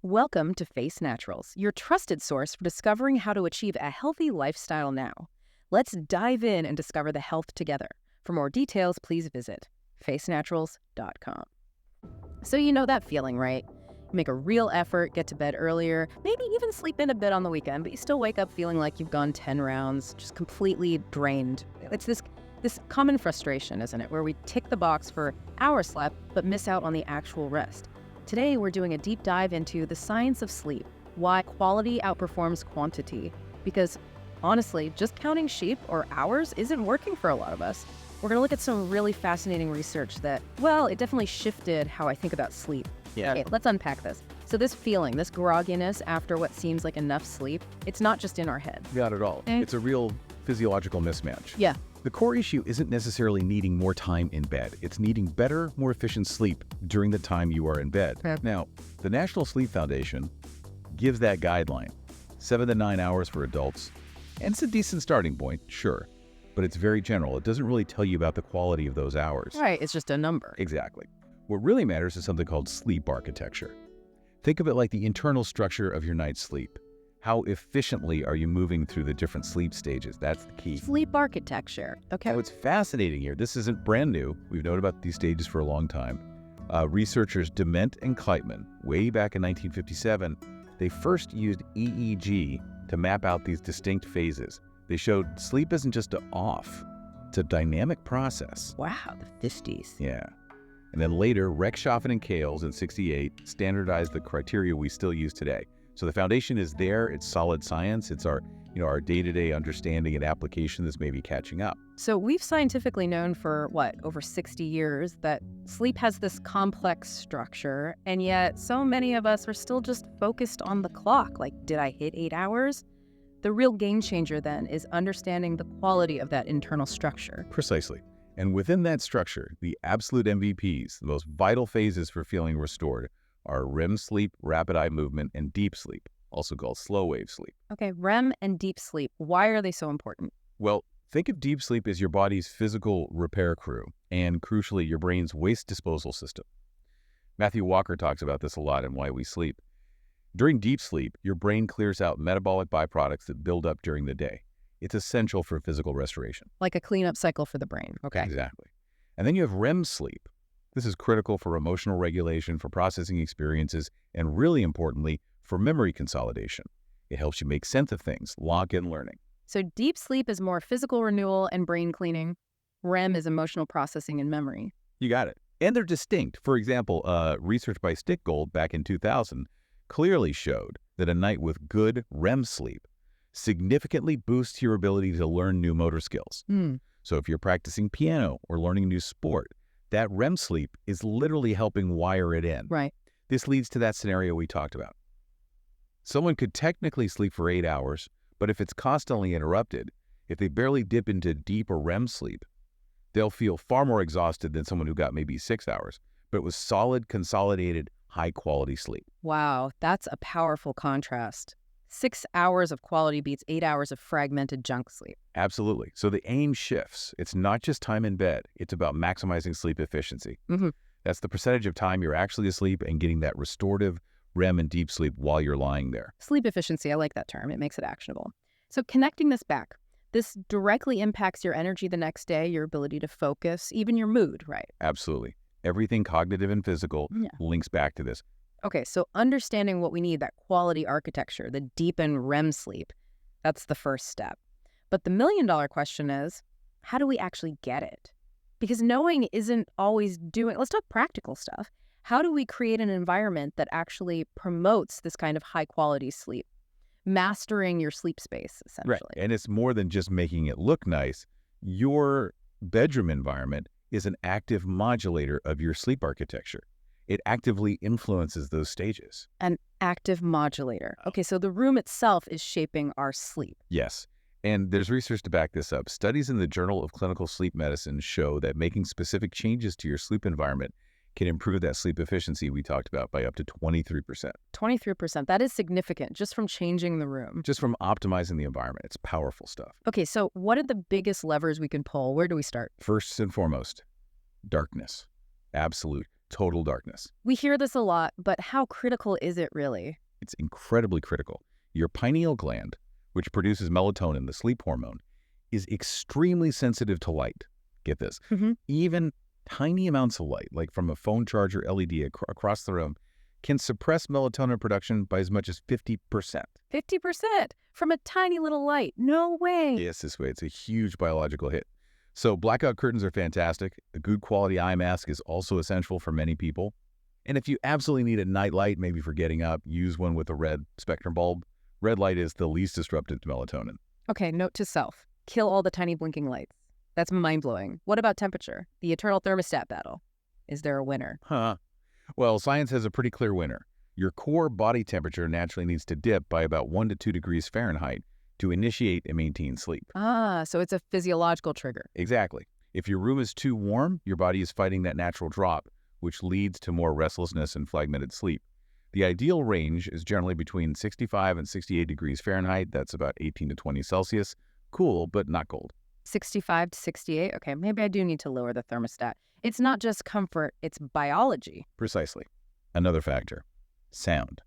Welcome to Face Naturals, your trusted source for discovering how to achieve a healthy lifestyle now. Let's dive in and discover the health together. For more details, please visit facenaturals.com. So you know that feeling, right? You make a real effort, get to bed earlier, maybe even sleep in a bit on the weekend, but you still wake up feeling like you've gone 10 rounds, just completely drained. It's this common frustration, isn't it, where we tick the box for hours slept, but miss out on the actual rest. Today, we're doing a deep dive into the science of sleep, why quality outperforms quantity. Because honestly, just counting sheep or hours isn't working for a lot of us. We're going to look at some really fascinating research that, well, it definitely shifted how I think about sleep. Yeah. Okay, let's unpack this. So this feeling, this grogginess after what seems like enough sleep, it's not just in our head. Not at all. It's a real physiological mismatch. Yeah. The core issue isn't necessarily needing more time in bed. It's needing better, more efficient sleep during the time you are in bed. Okay. Now, the National Sleep Foundation gives that guideline, 7 to 9 hours for adults. And it's a decent starting point, sure, but it's very general. It doesn't really tell you about the quality of those hours. Right, it's just a number. Exactly. What really matters is something called sleep architecture. Think of it like the internal structure of your night's sleep. How efficiently are you moving through the different sleep stages? That's the key. Sleep architecture. Okay. What's fascinating here, this isn't brand new. We've known about these stages for a long time. Researchers Dement and Kleitman, way back in 1957, they first used EEG to map out these distinct phases. They showed sleep isn't just an off, it's a dynamic process. Wow, the 50s. Yeah. And then later, Rechtschaffen and Kales in 68 standardized the criteria we still use today. So the foundation is there, it's solid science, it's our day-to-day understanding and application that's maybe catching up. So we've scientifically known for, over 60 years that sleep has this complex structure, and yet so many of us are still just focused on the clock. Like, did I hit 8 hours? The real game changer then is understanding the quality of that internal structure. Precisely. And within that structure, the absolute MVPs, the most vital phases for feeling restored, are REM sleep, rapid eye movement, and deep sleep, also called slow wave sleep. Okay, REM and deep sleep, why are they so important? Well, think of deep sleep as your body's physical repair crew, and crucially, your brain's waste disposal system. Matthew Walker talks about this a lot in Why We Sleep. During deep sleep, your brain clears out metabolic byproducts that build up during the day. It's essential for physical restoration. Like a cleanup cycle for the brain. Okay. Exactly. And then you have REM sleep. This is critical for emotional regulation, for processing experiences, and really importantly, for memory consolidation. It helps you make sense of things, lock in learning. So deep sleep is more physical renewal and brain cleaning. REM is emotional processing and memory. You got it. And they're distinct. For example, research by Stickgold back in 2000 clearly showed that a night with good REM sleep significantly boosts your ability to learn new motor skills. So if you're practicing piano or learning a new sport, that REM sleep is literally helping wire it in. Right. This leads to that scenario we talked about. Someone could technically sleep for 8 hours, but if it's constantly interrupted, if they barely dip into deep or REM sleep, they'll feel far more exhausted than someone who got maybe 6 hours, but it was solid, consolidated, high-quality sleep. Wow, that's a powerful contrast. 6 hours of quality beats 8 hours of fragmented junk sleep. Absolutely. So the aim shifts. It's not just time in bed. It's about maximizing sleep efficiency. That's the percentage of time you're actually asleep and getting that restorative REM and deep sleep while you're lying there. Sleep efficiency, I like that term. It makes it actionable. So connecting this back, this directly impacts your energy the next day, your ability to focus, even your mood, right? Absolutely. Everything cognitive and physical links back to this. Okay, so understanding what we need, that quality architecture, the deepened REM sleep, that's the first step. But the million-dollar question is, how do we actually get it? Because knowing isn't always doing, let's talk practical stuff. How do we create an environment that actually promotes this kind of high-quality sleep? Mastering your sleep space, essentially. Right, and it's more than just making it look nice. Your bedroom environment is an active modulator of your sleep architecture. It actively influences those stages. An active modulator. Okay, so the room itself is shaping our sleep. Yes, and there's research to back this up. Studies in the Journal of Clinical Sleep Medicine show that making specific changes to your sleep environment can improve that sleep efficiency we talked about by up to 23%. 23%, that is significant just from changing the room. Just from optimizing the environment. It's powerful stuff. Okay, so what are the biggest levers we can pull? Where do we start? First and foremost, darkness. Absolute. total darkness. We hear this a lot, but how critical is it really? It's incredibly critical. Your pineal gland, which produces melatonin, the sleep hormone, is extremely sensitive to light. Get this. Even tiny amounts of light, like from a phone charger LED across the room, can suppress melatonin production by as much as 50%. 50% from a tiny little light. No way. Yes, this way. It's a huge biological hit. So blackout curtains are fantastic. A good quality eye mask is also essential for many people. And if you absolutely need a night light, maybe for getting up, use one with a red spectrum bulb. Red light is the least disruptive to melatonin. Okay, note to self. Kill all the tiny blinking lights. That's mind-blowing. What about temperature? The eternal thermostat battle. Is there a winner? Well, science has a pretty clear winner. Your core body temperature naturally needs to dip by about 1 to 2 degrees Fahrenheit to initiate and maintain sleep. So it's a physiological trigger. Exactly. If your room is too warm, your body is fighting that natural drop, which leads to more restlessness and fragmented sleep. The ideal range is generally between 65 and 68 degrees Fahrenheit. That's about 18 to 20 Celsius. Cool, but not cold. 65 to 68? Okay, maybe I do need to lower the thermostat. It's not just comfort, it's biology. Precisely. Another factor, sound.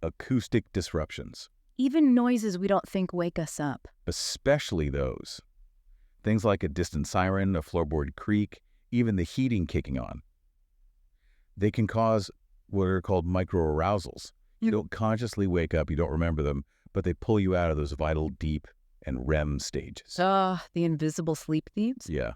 Acoustic disruptions. Even noises we don't think wake us up. Especially those. Things like a distant siren, a floorboard creak, even the heating kicking on. They can cause what are called microarousals. You don't consciously wake up, you don't remember them, but they pull you out of those vital deep and REM stages. The invisible sleep thieves? Yeah.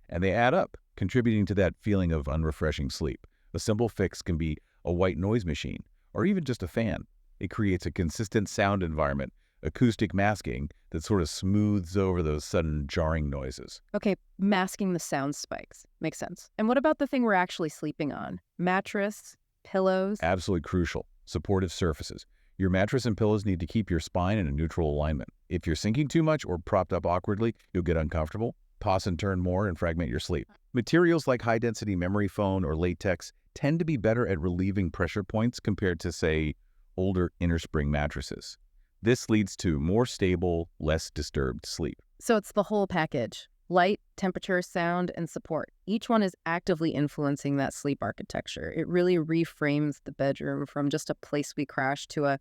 And they add up, contributing to that feeling of unrefreshing sleep. A simple fix can be a white noise machine, or even just a fan. It creates a consistent sound environment, acoustic masking, that sort of smooths over those sudden jarring noises. Okay, masking the sound spikes. Makes sense. And what about the thing we're actually sleeping on? Mattress, pillows? Absolutely crucial. Supportive surfaces. Your mattress and pillows need to keep your spine in a neutral alignment. If you're sinking too much or propped up awkwardly, you'll get uncomfortable, toss and turn more, and fragment your sleep. Materials like high-density memory foam or latex tend to be better at relieving pressure points compared to, say, older innerspring mattresses. This leads to more stable, less disturbed sleep. So it's the whole package. Light, temperature, sound, and support. Each one is actively influencing that sleep architecture. It really reframes the bedroom from just a place we crash to a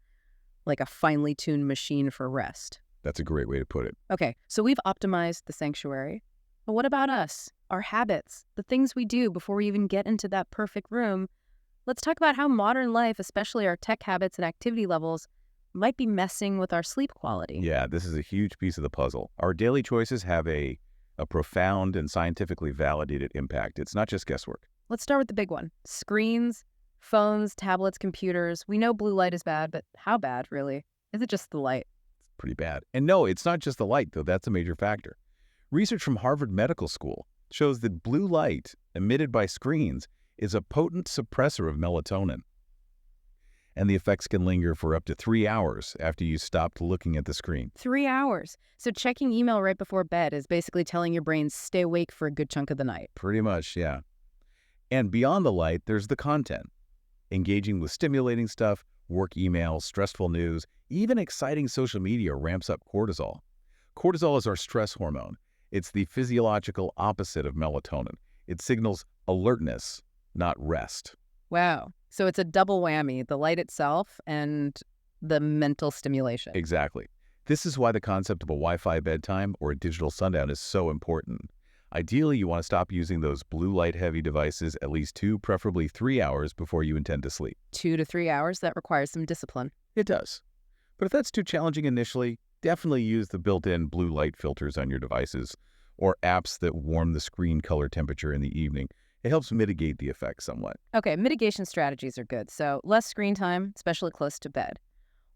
finely tuned machine for rest. That's a great way to put it. Okay, so we've optimized the sanctuary. But what about us? Our habits, the things we do before we even get into that perfect room. Let's talk about how modern life, especially our tech habits and activity levels, might be messing with our sleep quality. Yeah, this is a huge piece of the puzzle. Our daily choices have a profound and scientifically validated impact. It's not just guesswork. Let's start with the big one. Screens, phones, tablets, computers. We know blue light is bad, but how bad, really? Is it just the light? It's pretty bad. And no, it's not just the light, though. That's a major factor. Research from Harvard Medical School shows that blue light emitted by screens is a potent suppressor of melatonin. And the effects can linger for up to 3 hours after you stopped looking at the screen. 3 hours. So checking email right before bed is basically telling your brain stay awake for a good chunk of the night. Pretty much, yeah. And beyond the light, there's the content. Engaging with stimulating stuff, work emails, stressful news, even exciting social media ramps up cortisol. Cortisol is our stress hormone. It's the physiological opposite of melatonin. It signals alertness, not rest. Wow. So it's a double whammy, the light itself and the mental stimulation. Exactly. This is why the concept of a Wi-Fi bedtime or a digital sundown is so important. Ideally, you want to stop using those blue light-heavy devices at least 2, preferably 3 hours before you intend to sleep. 2 to 3 hours, that requires some discipline. It does. But if that's too challenging initially, definitely use the built-in blue light filters on your devices or apps that warm the screen color temperature in the evening. It helps mitigate the effects somewhat. Okay, mitigation strategies are good. So less screen time, especially close to bed.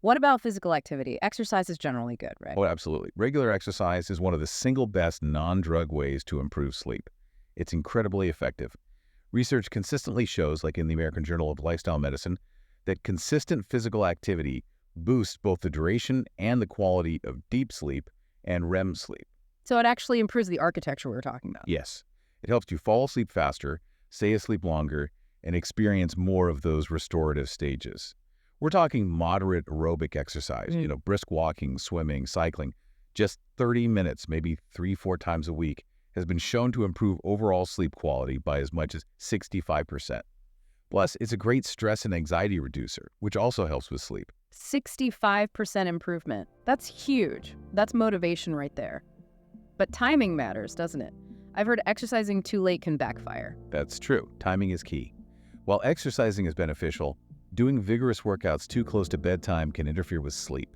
What about physical activity? Exercise is generally good, right? Oh, absolutely. Regular exercise is one of the single best non-drug ways to improve sleep. It's incredibly effective. Research consistently shows, like in the American Journal of Lifestyle Medicine, that consistent physical activity boosts both the duration and the quality of deep sleep and REM sleep. So it actually improves the architecture we were talking about. Yes. It helps you fall asleep faster, stay asleep longer, and experience more of those restorative stages. We're talking moderate aerobic exercise, brisk walking, swimming, cycling, just 30 minutes, maybe 3-4 times a week, has been shown to improve overall sleep quality by as much as 65%. Plus, it's a great stress and anxiety reducer, which also helps with sleep. 65% improvement. That's huge. That's motivation right there. But timing matters, doesn't it? I've heard exercising too late can backfire. That's true. Timing is key. While exercising is beneficial, doing vigorous workouts too close to bedtime can interfere with sleep.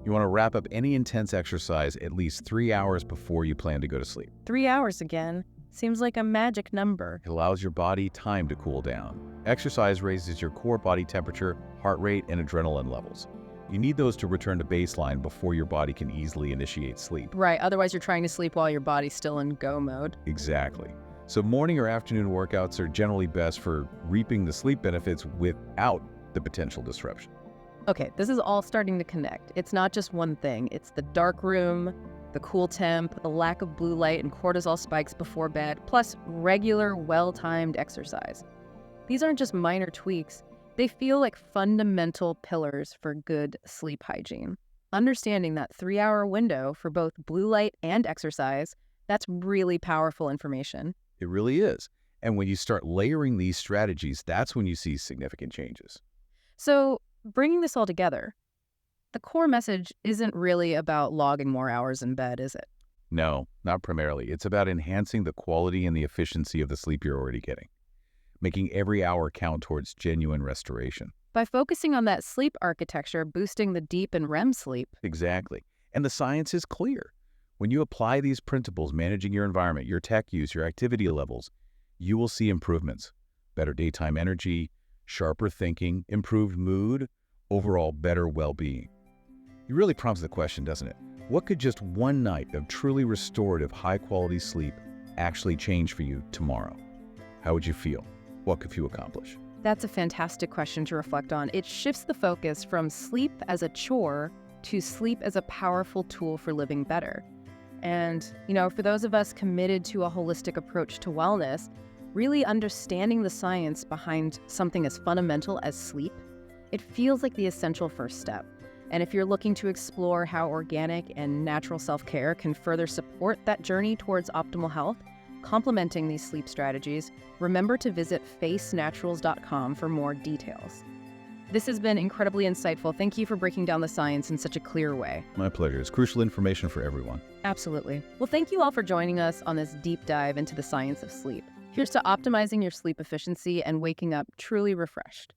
You want to wrap up any intense exercise at least 3 hours before you plan to go to sleep. 3 hours again. Seems like a magic number. It allows your body time to cool down. Exercise raises your core body temperature, heart rate, and adrenaline levels. You need those to return to baseline before your body can easily initiate sleep. Right, otherwise you're trying to sleep while your body's still in go mode. Exactly. So morning or afternoon workouts are generally best for reaping the sleep benefits without the potential disruption. Okay, this is all starting to connect. It's not just one thing. It's the dark room, the cool temp, the lack of blue light and cortisol spikes before bed, plus regular, well-timed exercise. These aren't just minor tweaks. They feel like fundamental pillars for good sleep hygiene. Understanding that 3-hour window for both blue light and exercise, that's really powerful information. It really is. And when you start layering these strategies, that's when you see significant changes. So, bringing this all together, the core message isn't really about logging more hours in bed, is it? No, not primarily. It's about enhancing the quality and the efficiency of the sleep you're already getting, making every hour count towards genuine restoration. By focusing on that sleep architecture, boosting the deep and REM sleep. Exactly. And the science is clear. When you apply these principles, managing your environment, your tech use, your activity levels, you will see improvements. Better daytime energy, sharper thinking, improved mood, overall better well-being. It really prompts the question, doesn't it? What could just one night of truly restorative, high-quality sleep actually change for you tomorrow? How would you feel? What could you accomplish? That's a fantastic question to reflect on. It shifts the focus from sleep as a chore to sleep as a powerful tool for living better. And, for those of us committed to a holistic approach to wellness, really understanding the science behind something as fundamental as sleep, it feels like the essential first step. And if you're looking to explore how organic and natural self-care can further support that journey towards optimal health, complementing these sleep strategies, remember to visit facenaturals.com for more details. This has been incredibly insightful. Thank you for breaking down the science in such a clear way. My pleasure. It's crucial information for everyone. Absolutely. Well, thank you all for joining us on this deep dive into the science of sleep. Here's to optimizing your sleep efficiency and waking up truly refreshed.